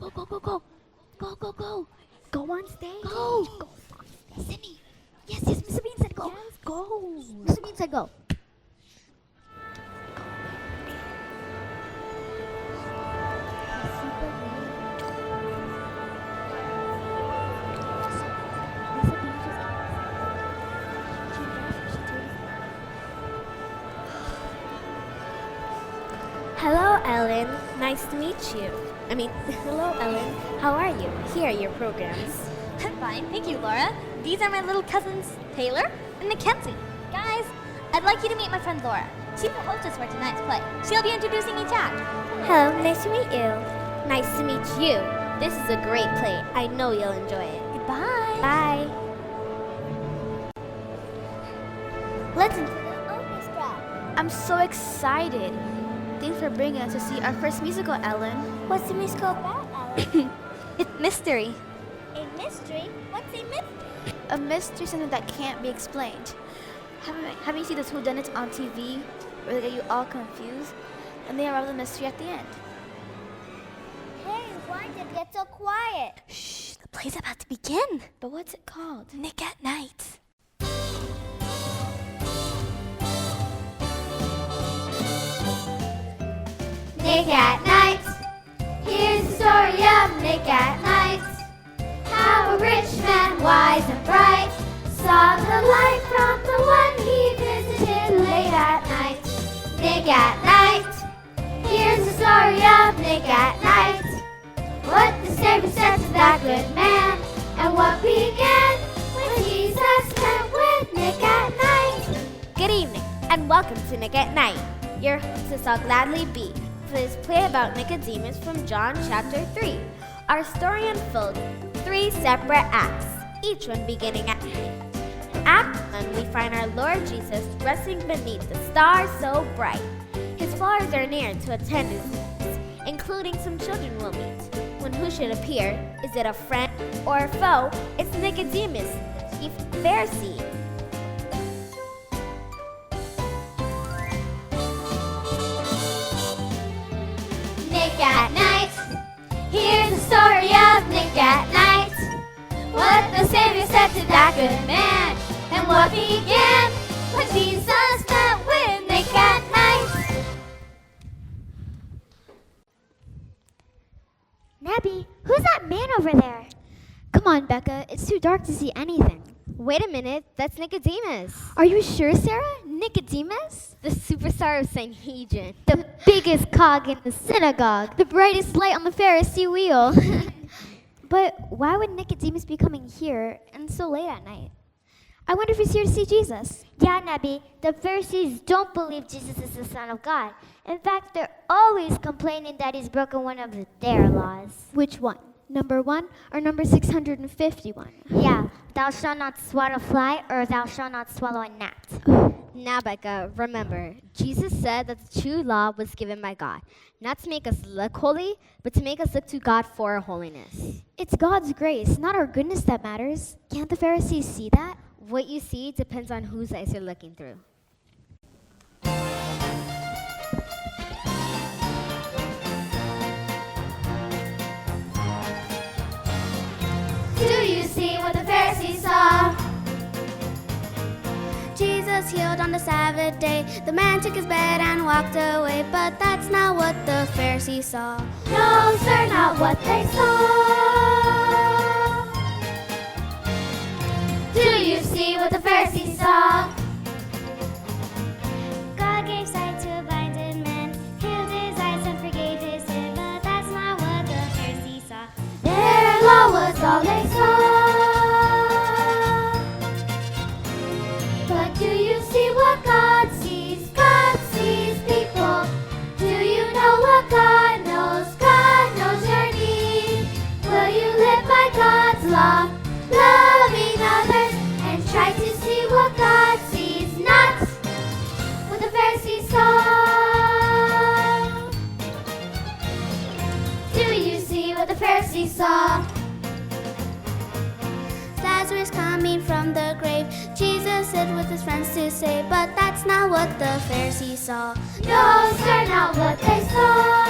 Go, go, go, go. Go, go, go. Go on stage. Go. Go on stage. Sydney. Yes, yes, Mr. Bean said go. Yes, go. Mr. Bean said go. Hello, Ellen. Nice to meet you. Hello, Ellen. How are you? Here are your programs. I'm fine, thank you, Laura. These are my little cousins, Taylor and Mackenzie. Guys, I'd like you to meet my friend Laura. She's the hostess for tonight's play. She'll be introducing each act. Hello, nice to meet you. Nice to meet you. This is a great play. I know you'll enjoy it. Goodbye. Bye. Let's into the orchestra. I'm so excited. Thanks for bringing us to see our first musical, Ellen. What's the musical about, Ellen? It's mystery. A mystery? What's a mystery? A mystery is something that can't be explained. Haven't you seen those whodunits on TV where they get you all confused and they unravel the mystery at the end? Hey, why did it get so quiet? Shh, the play's about to begin. But what's it called? Nick at Night. Nick at Night. Here's the story of Nick at Night. How a rich man, wise and bright, saw the light from the one he visited late at night. Nick at Night. Here's the story of Nick at Night. What the Savior said to that good man, and what began when Jesus met with Nick at Night. Good evening, and welcome to Nick at Night. Your hostess I'll gladly be for this play about Nicodemus from John chapter 3. Our story unfolds 3 separate acts, each one beginning at Act 1, we find our Lord Jesus resting beneath the stars so bright. His followers are near to attend his meetings, including some children we'll meet. When who should appear? Is it a friend or a foe? It's Nicodemus, the chief Pharisee. Nick at Night. Here's the story of Nick at Night. What the Savior said to that good man, and what began when Jesus met with Nick at Night. Nebby, who's that man over there? Come on, Becca. It's too dark to see anything. Wait a minute, that's Nicodemus. Are you sure, Sarah? Nicodemus? The superstar of Sanhedrin. The biggest cog in the synagogue. The brightest light on the Pharisee wheel. But why would Nicodemus be coming here and so late at night? I wonder if he's here to see Jesus. Yeah, Nebby, the Pharisees don't believe Jesus is the Son of God. In fact, they're always complaining that he's broken one of their laws. Which one? Number 1 or number 651? Yeah, thou shalt not swallow a fly, or thou shalt not swallow a gnat. Now, Becca, remember, Jesus said that the true law was given by God, not to make us look holy, but to make us look to God for our holiness. It's God's grace, not our goodness that matters. Can't the Pharisees see that? What you see depends on whose eyes you're looking through. Do you see what the Pharisees saw? Jesus healed on the Sabbath day. The man took his bed and walked away, but that's not what the Pharisees saw. No, sir, not what they saw. Do you see what the Pharisees saw? God gave sight to a blinded man, healed his eyes and forgave his sin, but that's not what the Pharisees saw. Their law was all they saw. But do you see what God sees? God sees people. Do you know what God knows? God knows your need. Will you live by God's law, loving others, and try to see what God sees, not what the Pharisees saw? Do you see what the Pharisees saw? Lazarus coming from the grave, Jesus said with his friends to say, but that's not what the Pharisees saw. No, sir, not what they saw.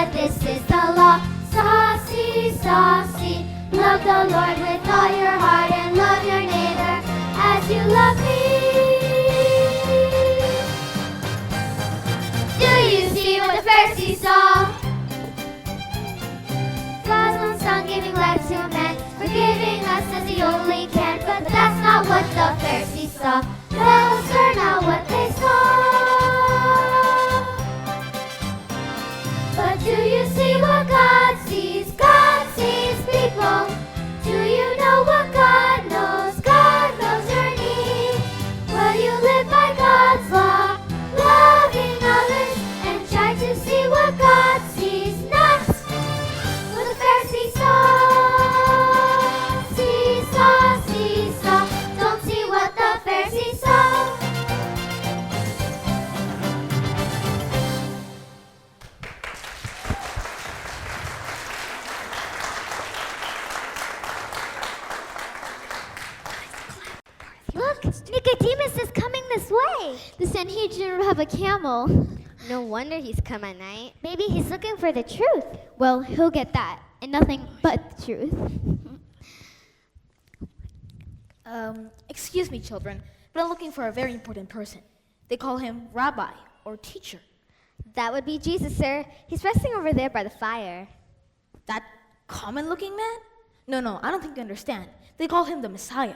but this is the law. Saucy, saucy, love the Lord with all your heart and love your neighbor as you love me. Do you see what the Pharisees saw? God's one son giving life to man, forgiving us as he only can. But that's not what the Pharisees saw. Those are not what they saw. But do you see what God sees? God sees people. Do you know what God knows? God knows your need. Will you live by God's law, loving others, and try to see what God sees? Not what the Pharisees saw. Seesaw, seesaw. Don't see what the Pharisees saw. Look, Nicodemus is coming this way. The Sanhedrin would have a camel. No wonder he's come at night. Maybe he's looking for the truth. Well, he'll get that, and nothing but the truth. Excuse me, children, but I'm looking for a very important person. They call him rabbi or teacher. That would be Jesus, sir. He's resting over there by the fire. That common-looking man? No, I don't think you understand. They call him the Messiah.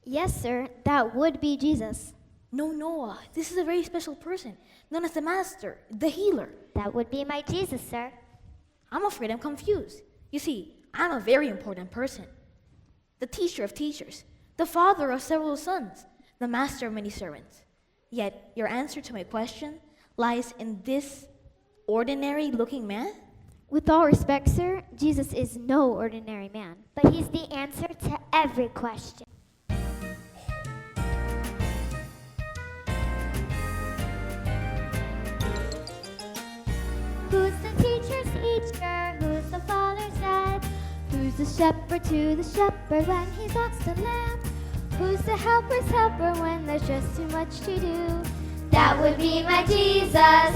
Yes, sir, that would be Jesus. No, Noah, this is a very special person, known as the Master, the Healer. That would be my Jesus, sir. I'm afraid I'm confused. You see, I'm a very important person. The teacher of teachers, the father of several sons, the master of many servants. Yet your answer to my question lies in this ordinary-looking man? With all respect, sir, Jesus is no ordinary man. But he's the answer to every question. Who's the teacher's teacher? Who's the father's dad? Who's the shepherd to the shepherd when he walks the lamb? Who's the helper's helper when there's just too much to do? That would be my Jesus.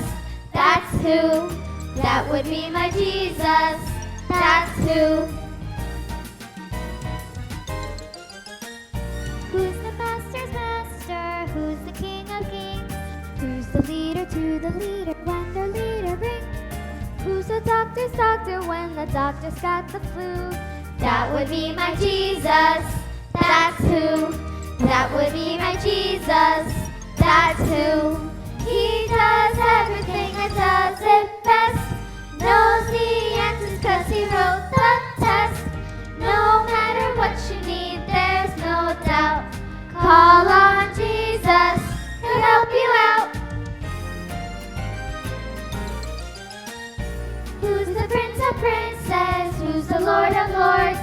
That's who. That would be my Jesus. That's who. Who's the master's master? Who's the king of kings? Who's the leader to the leader when their leader rings? Who's the doctor's doctor when the doctor's got the flu? That would be my Jesus. That's who. That would be my Jesus. That's who. He does everything and does it best. Knows the answers 'cause he wrote the test. No matter what you need, there's no doubt. Call on Jesus. He'll help you out. Who's the prince of princes? Who's the lord of lords?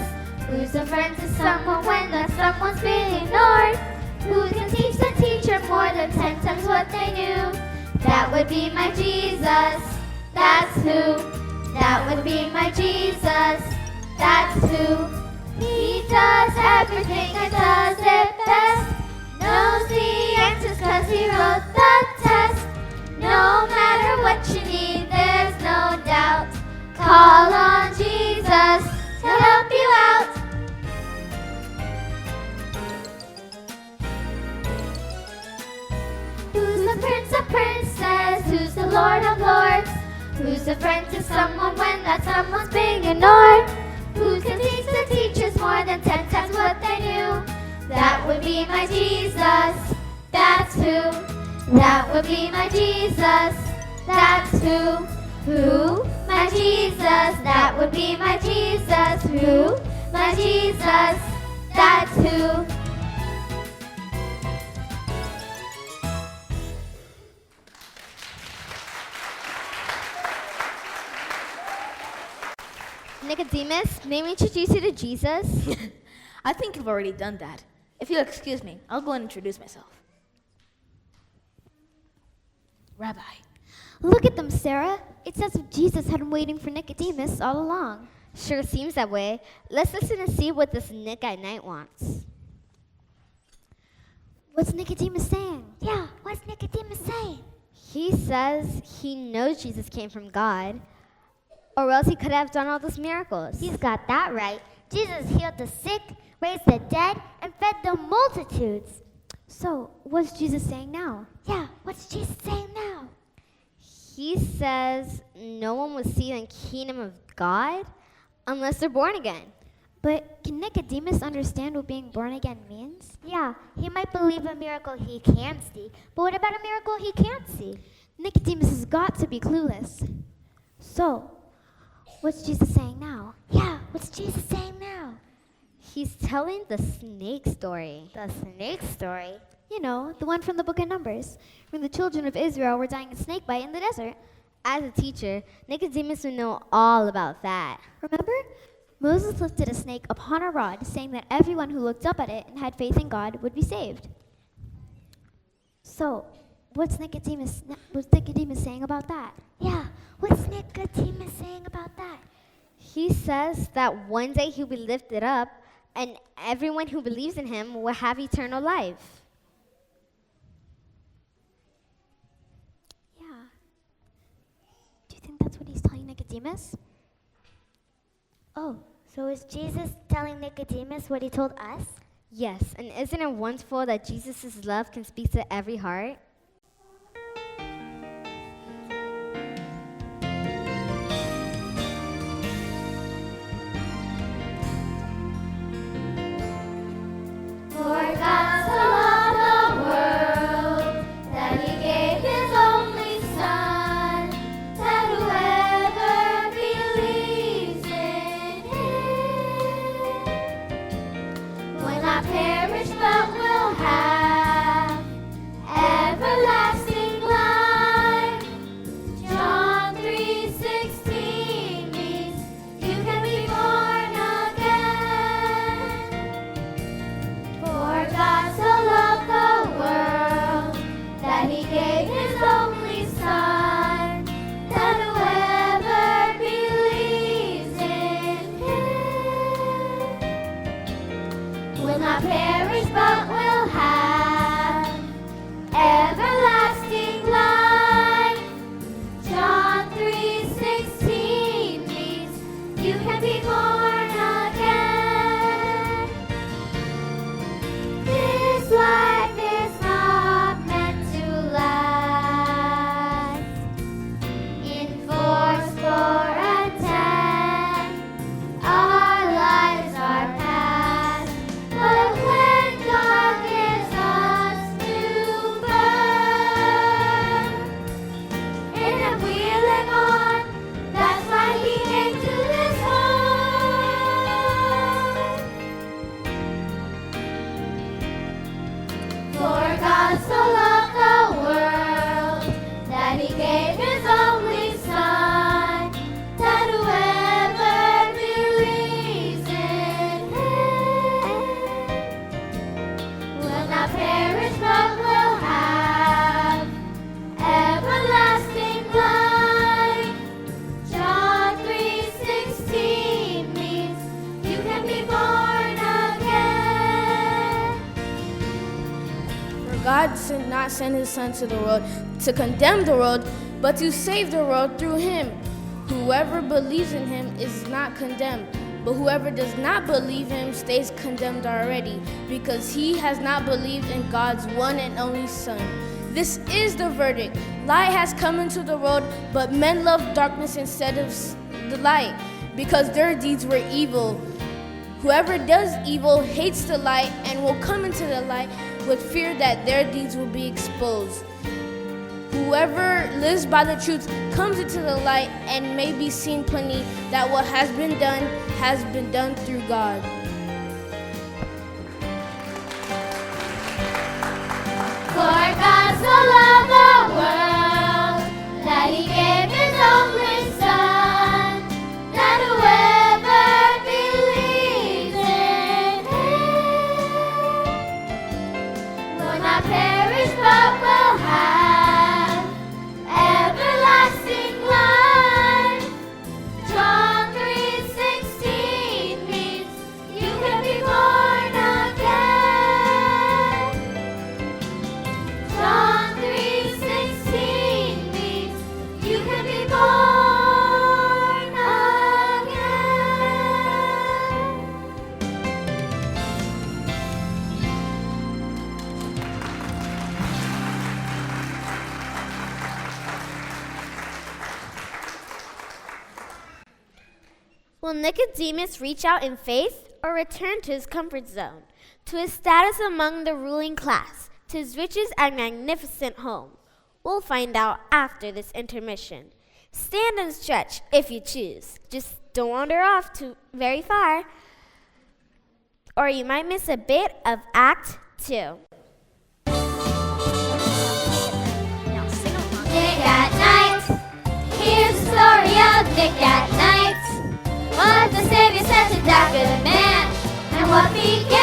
Who's a friend to someone when that someone's being ignored? Who can teach the teacher more than 10 times what they knew? That would be my Jesus. That's who. That would be my Jesus. That's who. He does everything and does it best. Knows the answers 'cause he wrote the test. No matter what you need, there's no doubt. Call on Jesus. He'll help you out. Who's the prince of princes? Who's the lord of lords? Who's a friend to someone when that someone's being ignored? Who can teach the teachers more than 10 times what they knew? That would be my Jesus. That's who. That would be my Jesus. That's who. Who? My Jesus. That would be my Jesus. Who? My Jesus. That's who. Nicodemus, may we introduce you to Jesus? I think you've already done that. If you'll excuse me, I'll go and introduce myself. Rabbi. Look at them, Sarah. It's as if Jesus had been waiting for Nicodemus all along. Sure seems that way. Let's listen and see what this Nick at night wants. What's Nicodemus saying? Yeah, what's Nicodemus saying? He says he knows Jesus came from God, or else he could have done all those miracles. He's got that right. Jesus healed the sick, raised the dead, and fed the multitudes. So, what's Jesus saying now? Yeah, what's Jesus saying now? He says no one will see the kingdom of God unless they're born again. But can Nicodemus understand what being born again means? Yeah, he might believe a miracle he can see, but what about a miracle he can't see? Nicodemus has got to be clueless. So, what's Jesus saying now? Yeah, what's Jesus saying now? He's telling the snake story. The snake story? You know, the one from the book of Numbers, when the children of Israel were dying of snake bite in the desert. As a teacher, Nicodemus would know all about that. Remember? Moses lifted a snake upon a rod, saying that everyone who looked up at it and had faith in God would be saved. So, what's Nicodemus saying about that? Yeah, what's Nicodemus saying about that? He says that one day he'll be lifted up and everyone who believes in him will have eternal life. Yeah. Do you think that's what he's telling Nicodemus? Oh, so is Jesus telling Nicodemus what he told us? Yes, and isn't it wonderful that Jesus' love can speak to every heart? For God so loved the world that he gave his only Son, that whoever believes in him will not perish but will have everlasting life. John 3:16 means you can be born again. For God so loved the world that he gave his only Son, that whoever believes in him will not perish but will have everlasting life. John 3:16 means you can be born again. This life is not meant to last in fourscore and 10. Our lives are past, but when God gives us new birth, in him we live on. That's why he came to this world. For God so loved the world that he gave his only Son, that whoever believes in him will not perish but will have everlasting life. John 3:16 means you can be born again. For God did not send his Son to the world to condemn the world, but to save the world through him. Whoever believes in him is not condemned, but whoever does not believe him stays condemned already, because he has not believed in God's one and only Son. This is the verdict. Light has come into the world, but men love darkness instead of the light, because their deeds were evil. Whoever does evil hates the light and will come into the light with fear that their deeds will be exposed. Whoever lives by the truth comes into the light and may be seen plainly that what has been done through God. For God so loved the world that he gave his only Son, that whoever believes in him will not perish but will have everlasting life. John 3:16 means Will Nicodemus reach out in faith or return to his comfort zone, to his status among the ruling class, to his riches and magnificent home? We'll find out after this intermission. Stand and stretch if you choose. Just don't wander off too very far, or you might miss a bit of Act 2. Nick at Night. Here's the story of Nick at Night. What the Savior said to that good man, and what began